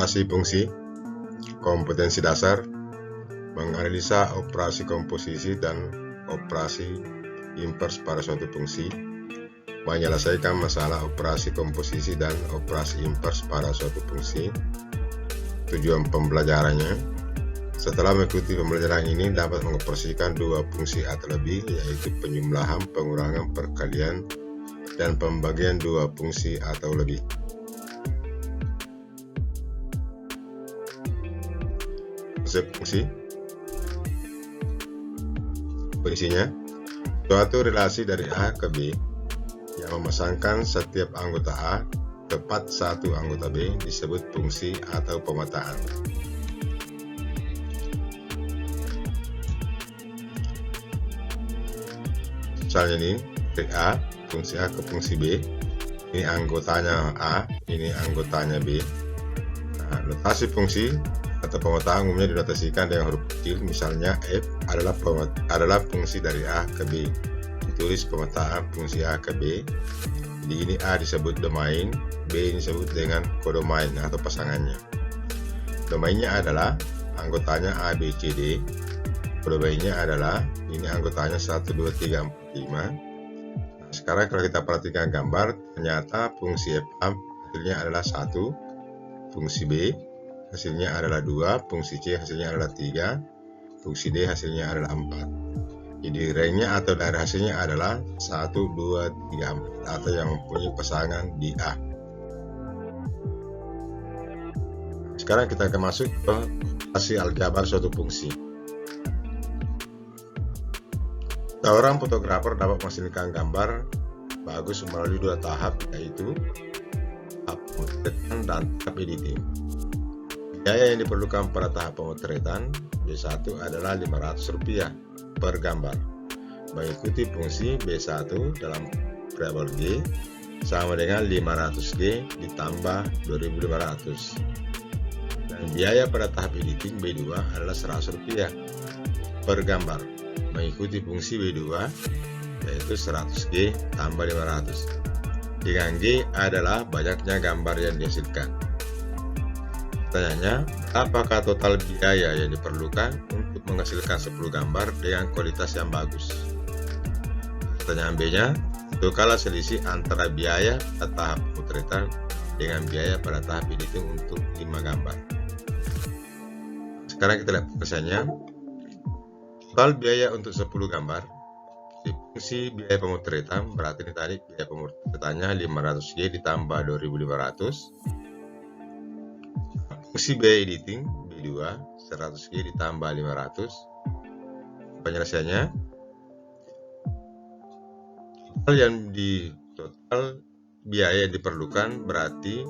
Operasi fungsi, kompetensi dasar, menganalisa operasi komposisi dan operasi invers pada suatu fungsi, menyelesaikan masalah operasi komposisi dan operasi invers pada suatu fungsi. Tujuan pembelajarannya, setelah mengikuti pembelajaran ini dapat mengoperasikan dua fungsi atau lebih, yaitu penjumlahan, pengurangan, perkalian, dan pembagian dua fungsi atau lebih. Konsep fungsi. Fungsinya, suatu relasi dari A ke B yang memasangkan setiap anggota A tepat satu anggota B disebut fungsi atau pemetaan. Misalnya ini, dari A, fungsi A ke fungsi B, ini anggotanya A, ini anggotanya B. Nah, notasi fungsi atau pemetaan umumnya dinotasikan dengan huruf kecil, misalnya F adalah fungsi dari A ke B. Ditulis pemetaan fungsi A ke B. Jadi ini A disebut domain, B disebut dengan kodomain atau pasangannya. Domainnya adalah anggotanya A, B, C, D. Kodomainnya adalah ini anggotanya 1, 2, 3, 4, 5. Nah, sekarang kalau kita perhatikan gambar, ternyata fungsi F hasilnya adalah 1, fungsi B hasilnya adalah 2, fungsi C hasilnya adalah 3, fungsi D hasilnya adalah 4. Jadi rangnya atau dari hasilnya adalah 1, 2, 3, 4 atau yang mempunyai pasangan di A. Sekarang kita akan masuk ke operasi aljabar suatu fungsi. Seorang fotografer dapat menghasilkan gambar bagus melalui dua tahap, yaitu tahap pemotretan dan tahap editing. Biaya yang diperlukan pada tahap pemotretan B1 adalah Rp500 per gambar. Mengikuti fungsi B1 dalam variabel G sama dengan 500G ditambah 2.500. Dan biaya pada tahap editing B2 adalah Rp100 per gambar. Mengikuti fungsi B2 yaitu 100G tambah 500. Dengan G adalah banyaknya gambar yang dihasilkan. Pertanyaannya, apakah total biaya yang diperlukan untuk menghasilkan 10 gambar dengan kualitas yang bagus? Pertanyaan B-nya,itulah selisih antara biaya pada tahap pemotretan dengan biaya pada tahap editing untuk 5 gambar. Sekarang kita lihat pesannya. Total biaya untuk 10 gambar di fungsi biaya pemotretan, berarti ini tadi biaya pemotretannya 500G ditambah 2.500. Fungsi biaya editing B2 100G ditambah 500. Penyelesaiannya, total biaya yang diperlukan berarti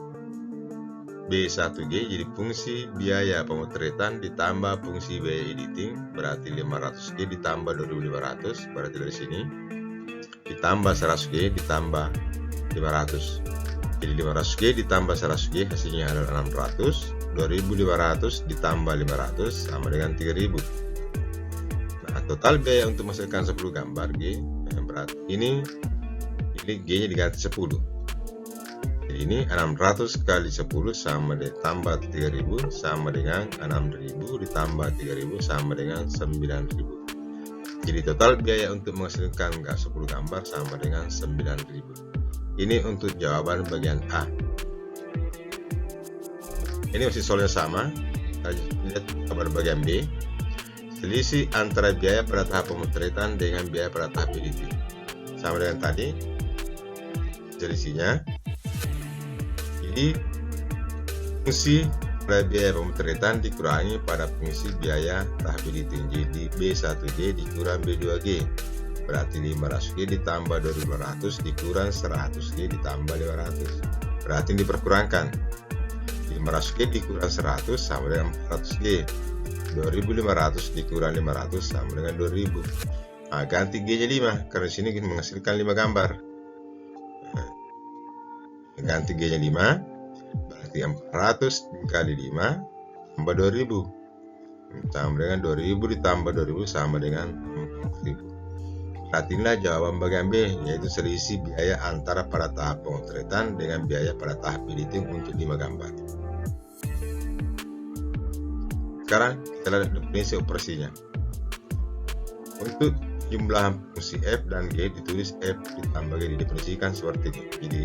B1G, jadi fungsi biaya pemotretan ditambah fungsi biaya editing berarti 500G ditambah 2.500, berarti dari sini ditambah 100G ditambah 500. Jadi 500G ditambah 100G hasilnya adalah 600, 2.500 ditambah 500 sama dengan 3.000. Nah, total biaya untuk menghasilkan 10 gambar G, berarti ini G-nya diganti 10. Jadi ini 600 kali 10 sama ditambah 3.000 sama dengan 6.000 ditambah 3.000 sama dengan 9.000. Jadi total biaya untuk menghasilkan 10 gambar sama dengan 9.000. Ini untuk jawaban bagian A. Ini masih soalnya sama. Kita lihat jawaban bagian B. Selisih antara biaya pada tahap pemotretan dengan biaya pada tahap editing. Sama dengan tadi. Selisihnya. Jadi fungsi pada biaya pemotretan dikurangi pada fungsi biaya tahap editing. Jadi B1G dikurang B2G. Berarti 500G ditambah 2.500 dikurang 100G ditambah 500. Berarti diperkurangkan. 500G dikurang 100 sama dengan 400G. 2.500 dikurang 500 sama dengan 2.000. Nah, ganti G-nya 5 karena di sini menghasilkan 5 gambar. Nah, ganti G-nya 5 berarti 400 dikali 5 tambah 2.000 sama dengan 2.000 ditambah 2.000 sama dengan 4.000. Berarti inilah jawaban bagian B, yaitu selisih biaya antara pada tahap pemotretan dengan biaya pada tahap editing untuk 5 gambar. sekarang kita lihat definisi operasinya. Untuk jumlah fungsi f dan g ditulis f ditambah g, didefinisikan seperti ini. Jadi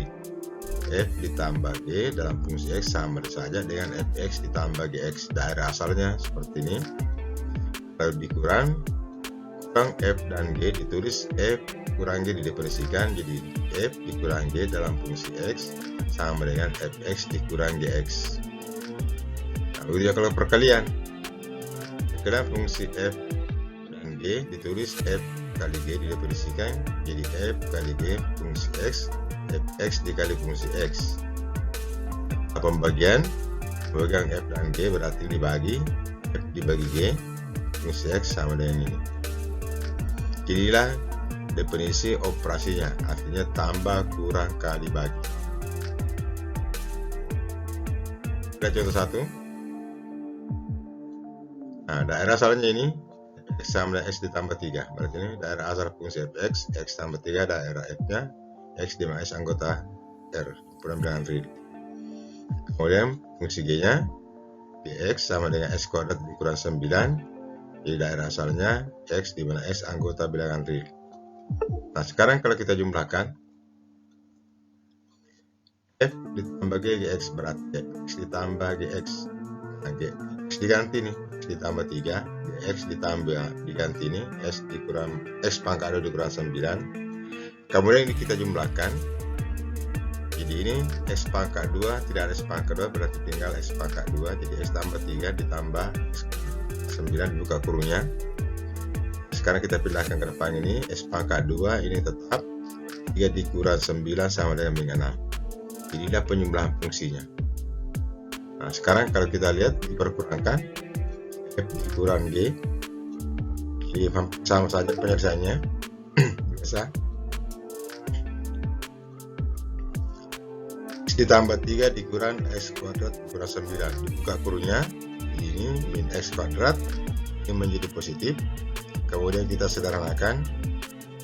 f ditambah g dalam fungsi x sama saja dengan fx ditambah gx. Daerah asalnya seperti ini. Lalu dikurang f dan g ditulis f kurang g, didefinisikan jadi f dikurang g dalam fungsi x sama dengan fx dikurang gx. Lalu dia kalau perkalian, sekarang fungsi f dan g ditulis f kali g, didefinisikan jadi f kali g fungsi x, fx dikali fungsi x. Nah, pembagian f dan g berarti dibagi f dibagi g, fungsi x sama dengan ini. Inilah definisi operasinya, artinya tambah, kurang, kali, bagi. Kita contoh satu. Nah, daerah asalnya ini x sama dengan x ditambah 3. Berarti ini daerah asal fungsi fx, x tambah 3 daerah f-nya, x di mana x anggota R, perambilan real. Kemudian fungsi g-nya, dx sama dengan x kuadrat dikurang 9. Jadi daerah asalnya x di mana x anggota bilangan real. Nah, sekarang kalau kita jumlahkan f ditambah g gx berarti x ditambah gx. Nah, x diganti nih, x ditambah 3, gx ditambah diganti nih, x dikurang x pangkat 2 dikurang 9. Kemudian ini kita jumlahkan. Jadi ini x pangkat 2 tidak ada x pangkat 2 berarti tinggal x pangkat 2. Jadi x tambah 3 ditambah x 9 dibuka kurungnya. Sekarang kita pindahkan ke depan ini, x pangkat 2 ini tetap 3 dikurang 9 sama dengan min 6. Inilah penjumlahan fungsinya. Nah, sekarang kalau kita lihat diperkurangkan f dikurang g, jadi sama saja penyelesaiannya. Biasa x ditambah 3 dikurang x kuadrat dikurang 9 dibuka kurungnya. Ini min x kuadrat ini menjadi positif, kemudian kita sederhanakan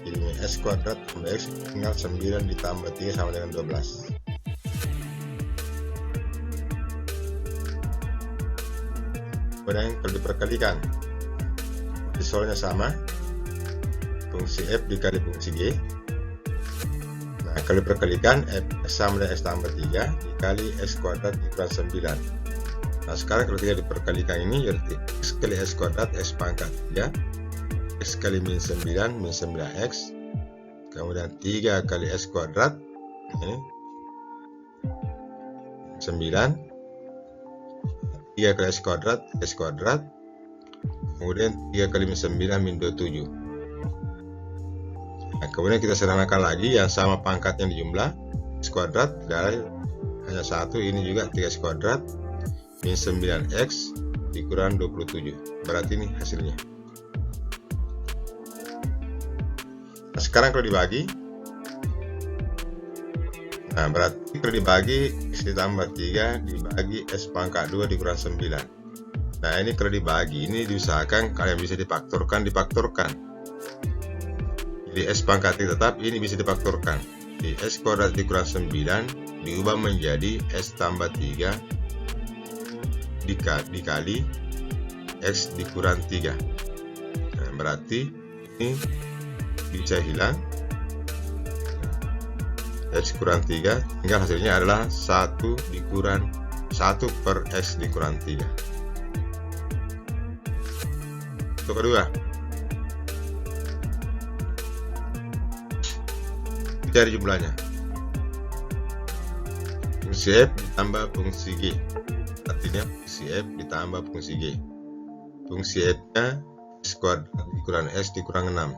jadi min x kuadrat tambah x tinggal 9 ditambah 3 sama dengan 12. Kemudian kalau diperkalikan soalnya sama, fungsi f dikali fungsi g. Nah, kalau diperkalikan f sama dengan x tambah 3 dikali x kuadrat dikurang 9. Nah, sekarang kalau kita diperkalikan ini berarti x kali x kuadrat x pangkat 3, x kali min 9 9x, kemudian 3 kali x kuadrat ini 9, 3 kali x kuadrat, kemudian 3 kali min 9 min 27. Nah, kemudian kita sederhanakan lagi yang sama pangkatnya dijumlah x kuadrat dari hanya satu, ini juga 3x kuadrat min 9x dikurang 27. Berarti ini hasilnya. Nah, sekarang kalau dibagi, nah berarti kalau dibagi x ditambah 3 dibagi x pangkat 2 dikurang 9. Nah, ini kalau dibagi ini diusahakan kalian bisa difaktorkan. Jadi x pangkat 3 tetap ini bisa difaktorkan. Jadi x kuadrat dikurang 9 diubah menjadi x tambah 3 dikali x dikurang 3. Nah, berarti ini bisa hilang, x kurang 3 tinggal hasilnya adalah 1 dikurang 1 per x dikurang 3. Untuk kedua, cari jumlahnya. Fungsi f ditambah fungsi g, artinya fungsi f ditambah fungsi g. Fungsi f nya x kuadrat dikurang x dikurang 6,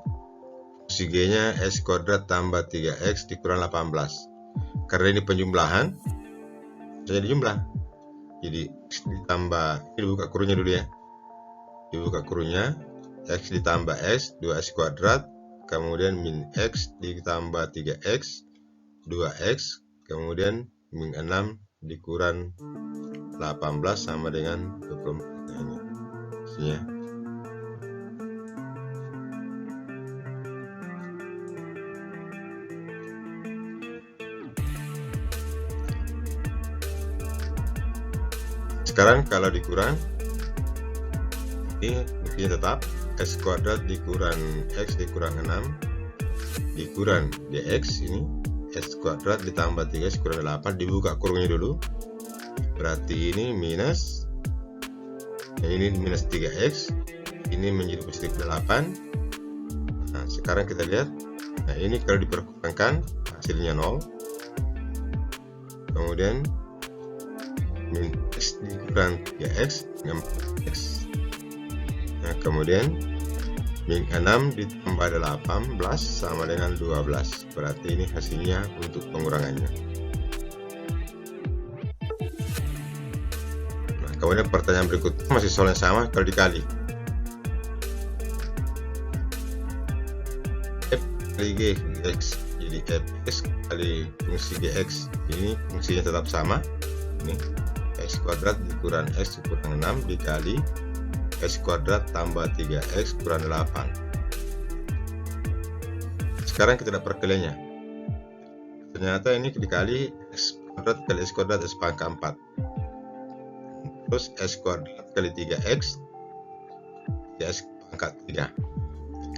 fungsi g nya x kuadrat tambah 3x dikurang 18. Karena ini penjumlahan, saya dijumlah. Jadi x ditambah, ini dibuka kurungnya dulu ya, dibuka kurungnya, x ditambah x 2x kuadrat, kemudian min x ditambah 3x 2x, kemudian min 6 dikurang 18 sama dengan 24. Ini hasilnya. Sekarang kalau dikurang, fungsinya tetap x kuadrat dikurang x dikurang 6 dikurang dx, ini x kuadrat ditambah 3x kurang 8, dibuka kurungnya dulu, berarti ini minus, ini minus 3x, ini menjadi positif 8. Nah sekarang kita lihat, nah ini kalau diperkurangkan hasilnya 0, kemudian min x dikurang 3x dengan x. Nah kemudian min 6 ditambah 18 sama dengan 12, berarti ini hasilnya untuk pengurangannya. Nah kemudian pertanyaan berikutnya masih soal yang sama, kalau dikali f kali g dx, jadi fx kali fungsi gx, ini fungsinya tetap sama, ini x kuadrat dikurang x kurang 6 dikali x kuadrat tambah 3x kurang 8. Sekarang kita lihat perkaliannya. Ternyata ini dikali x kuadrat kali x kuadrat x pangkat 4 terus x kuadrat kali 3x ya x pangkat 3,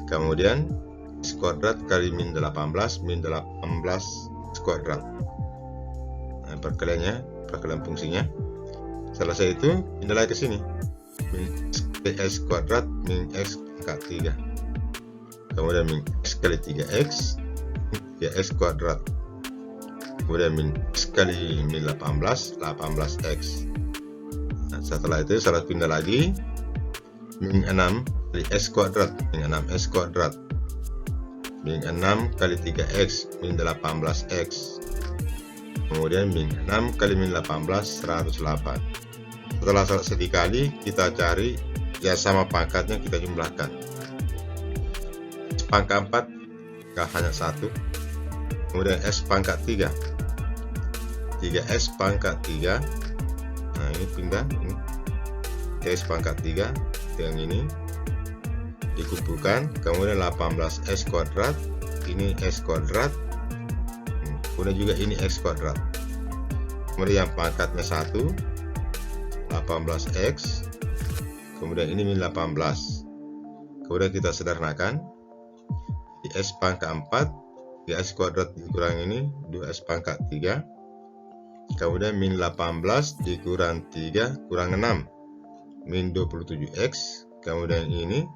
kemudian x kuadrat kali min 18 x kuadrat. Nah perkaliannya, perkalian fungsinya. Selesai itu pindah lagi ke sini, min x kuadrat min x pangkat 3, kemudian min x kali 3x ya x kuadrat, kemudian min x kali min 18x. Nah setelah itu salah pindah lagi, min 6 kali x kuadrat min 6x kuadrat, min 6 kali 3x min 18x, kemudian min 6 kali min 18 108. Setelah selesai dikali, kita cari ya sama pangkatnya, kita jumlahkan. X pangkat 4 hanya 1, kemudian x pangkat 3 3x pangkat 3. Nah ini pindah, ini x pangkat 3 dengan ini dikumpulkan, kemudian 18x kuadrat, ini x kuadrat, kemudian juga ini x kuadrat, kemudian yang pangkatnya 1 18x, kemudian ini min 18, kemudian kita sederhanakan, di x pangkat 4 di x kuadrat dikurang ini 2x pangkat 3, kemudian min 18 dikurang 3 kurang 6 min 27x, kemudian ini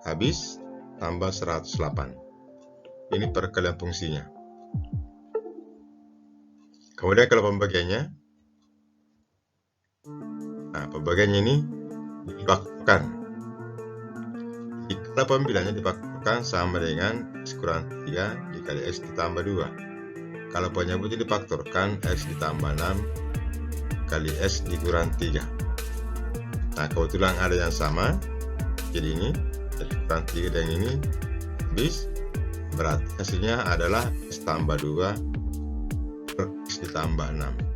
habis tambah 108. Ini perkalian fungsinya. Kemudian kalau pembagiannya, nah pembagiannya ini difaktorkan. Jika pembilannya difaktorkan sama dengan x kurang 3 dikali x ditambah 2. Kalau penyebutnya difaktorkan x ditambah 6 kali x dikurang 3. Nah kebetulan ada yang sama, jadi ini x kurang 3 dan ini habis, berarti hasilnya adalah x tambah 2 per x ditambah 6.